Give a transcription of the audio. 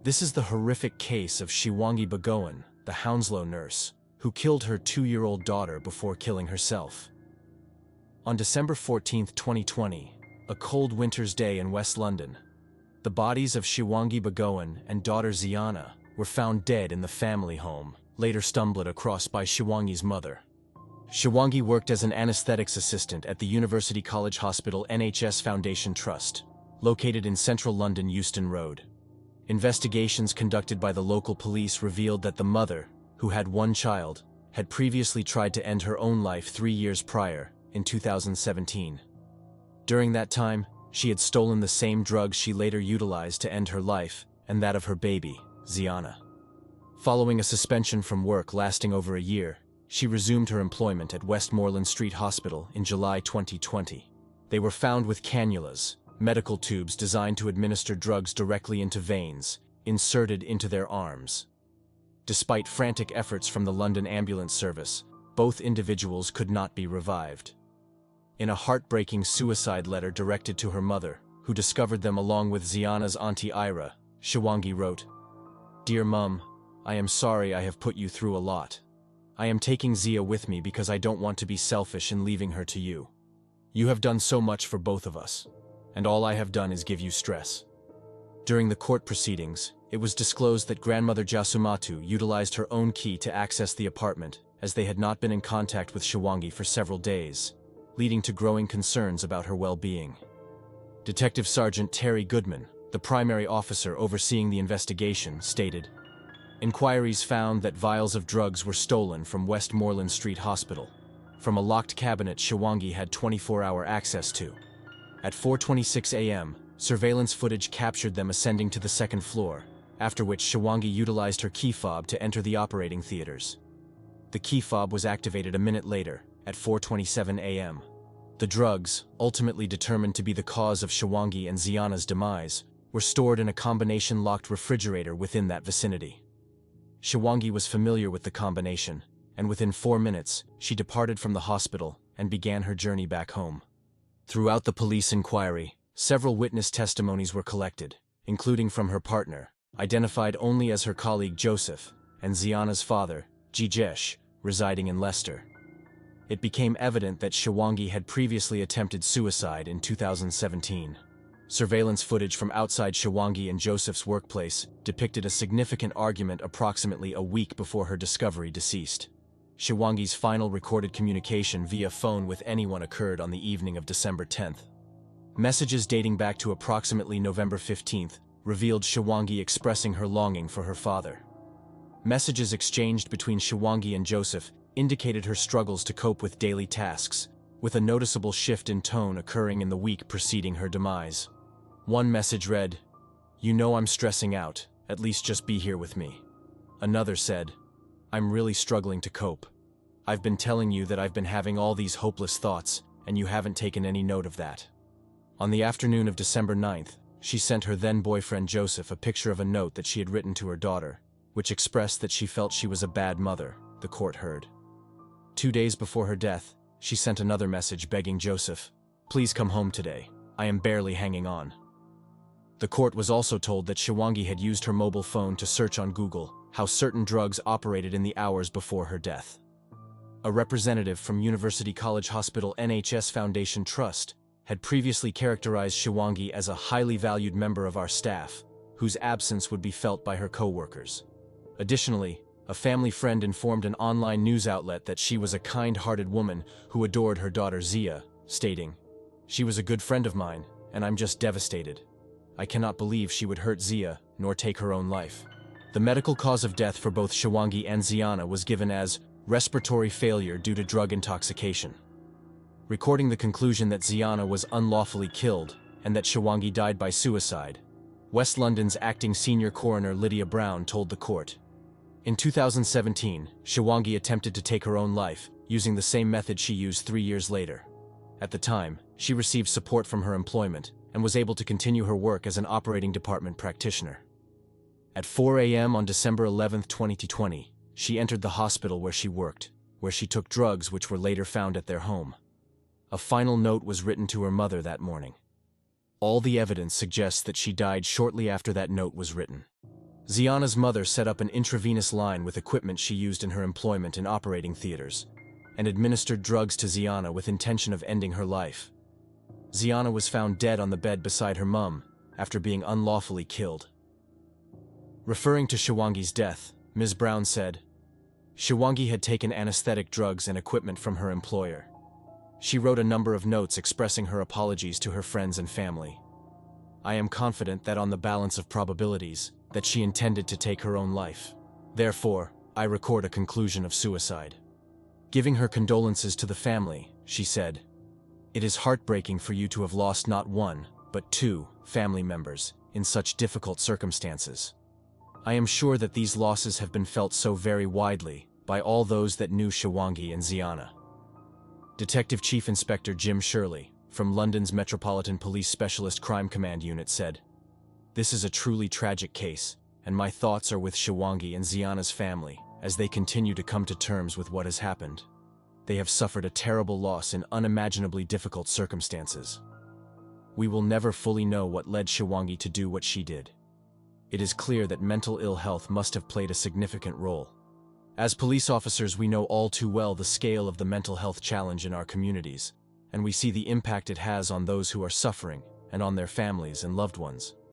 This is the horrific case of Shiwangi Bagoan, the Hounslow nurse, who killed her 2-year-old daughter before killing herself. On December 14, 2020, a cold winter's day in West London, the bodies of Shiwangi Bagoan and daughter Ziana were found dead in the family home, later stumbled across by Shiwangi's mother. Shiwangi worked as an anesthetics assistant at the University College Hospital NHS Foundation Trust, located in central London Euston Road. Investigations conducted by the local police revealed that the mother, who had one child, had previously tried to end her own life 3 years prior, in 2017. During that time, she had stolen the same drugs she later utilized to end her life, and that of her baby, Ziana. Following a suspension from work lasting over a year, she resumed her employment at Westmoreland Street Hospital in July 2020. They were found with cannulas, medical tubes designed to administer drugs directly into veins, inserted into their arms. Despite frantic efforts from the London Ambulance Service, both individuals could not be revived. In a heartbreaking suicide letter directed to her mother, who discovered them along with Ziana's auntie Ira, Shiwangi wrote, "Dear Mum, I am sorry I have put you through a lot. I am taking Zia with me because I don't want to be selfish in leaving her to you. You have done so much for both of us, and all I have done is give you stress." During the court proceedings, it was disclosed that grandmother Jasumatu utilized her own key to access the apartment, as they had not been in contact with Shiwangi for several days, leading to growing concerns about her well-being. Detective Sergeant Terry Goodman, the primary officer overseeing the investigation, stated, "Inquiries found that vials of drugs were stolen from Westmoreland Street Hospital, from a locked cabinet Shiwangi had 24-hour access to. At 4:26 a.m., surveillance footage captured them ascending to the second floor, after which Shiwangi utilized her key fob to enter the operating theaters. The key fob was activated a minute later, at 4:27 a.m. The drugs, ultimately determined to be the cause of Shiwangi and Ziana's demise, were stored in a combination-locked refrigerator within that vicinity. Shiwangi was familiar with the combination, and within 4 minutes, she departed from the hospital and began her journey back home. Throughout the police inquiry, several witness testimonies were collected, including from her partner, identified only as her colleague Joseph, and Ziana's father, Gijesh, residing in Leicester. It became evident that Shiwangi had previously attempted suicide in 2017. Surveillance footage from outside Shiwangi and Joseph's workplace depicted a significant argument approximately a week before her discovery deceased. Shiwangi's final recorded communication via phone with anyone occurred on the evening of December 10th. Messages dating back to approximately November 15th revealed Shiwangi expressing her longing for her father. Messages exchanged between Shiwangi and Joseph indicated her struggles to cope with daily tasks, with a noticeable shift in tone occurring in the week preceding her demise. One message read, "You know I'm stressing out, at least just be here with me." Another said, "I'm really struggling to cope. I've been telling you that I've been having all these hopeless thoughts, and you haven't taken any note of that." On the afternoon of December 9th, she sent her then-boyfriend Joseph a picture of a note that she had written to her daughter, which expressed that she felt she was a bad mother, the court heard. 2 days before her death, she sent another message begging Joseph, "Please come home today. I am barely hanging on." The court was also told that Shiwangi had used her mobile phone to search on Google how certain drugs operated in the hours before her death. A representative from University College Hospital NHS Foundation Trust had previously characterized Shiwangi as a highly valued member of our staff, whose absence would be felt by her co-workers. Additionally, a family friend informed an online news outlet that she was a kind-hearted woman who adored her daughter Zia, stating, "She was a good friend of mine, and I'm just devastated. I cannot believe she would hurt Zia, nor take her own life." The medical cause of death for both Shiwangi and Ziana was given as respiratory failure due to drug intoxication. Recording the conclusion that Ziana was unlawfully killed and that Shiwangi died by suicide, West London's acting senior coroner Lydia Brown told the court, "In 2017, Shiwangi attempted to take her own life, using the same method she used 3 years later. At the time, she received support from her employment and was able to continue her work as an operating department practitioner. At 4 a.m. on December 11, 2020, she entered the hospital where she worked, where she took drugs which were later found at their home. A final note was written to her mother that morning. All the evidence suggests that she died shortly after that note was written. Ziana's mother set up an intravenous line with equipment she used in her employment in operating theaters, and administered drugs to Ziana with intention of ending her life. Ziana was found dead on the bed beside her mum, after being unlawfully killed. Referring to Shiwangi's death, Ms. Brown said, Shiwangi had taken anesthetic drugs and equipment from her employer. She wrote a number of notes expressing her apologies to her friends and family. I am confident that on the balance of probabilities, that she intended to take her own life. Therefore, I record a conclusion of suicide. Giving her condolences to the family, she said, It is heartbreaking for you to have lost not one, but two, family members, in such difficult circumstances. I am sure that these losses have been felt so very widely, by all those that knew Shiwangi and Ziana. Detective Chief Inspector Jim Shirley, from London's Metropolitan Police Specialist Crime Command Unit said, This is a truly tragic case, and my thoughts are with Shiwangi and Ziana's family, as they continue to come to terms with what has happened. They have suffered a terrible loss in unimaginably difficult circumstances. We will never fully know what led Shiwangi to do what she did. It is clear that mental ill health must have played a significant role. As police officers, we know all too well the scale of the mental health challenge in our communities, and we see the impact it has on those who are suffering and on their families and loved ones.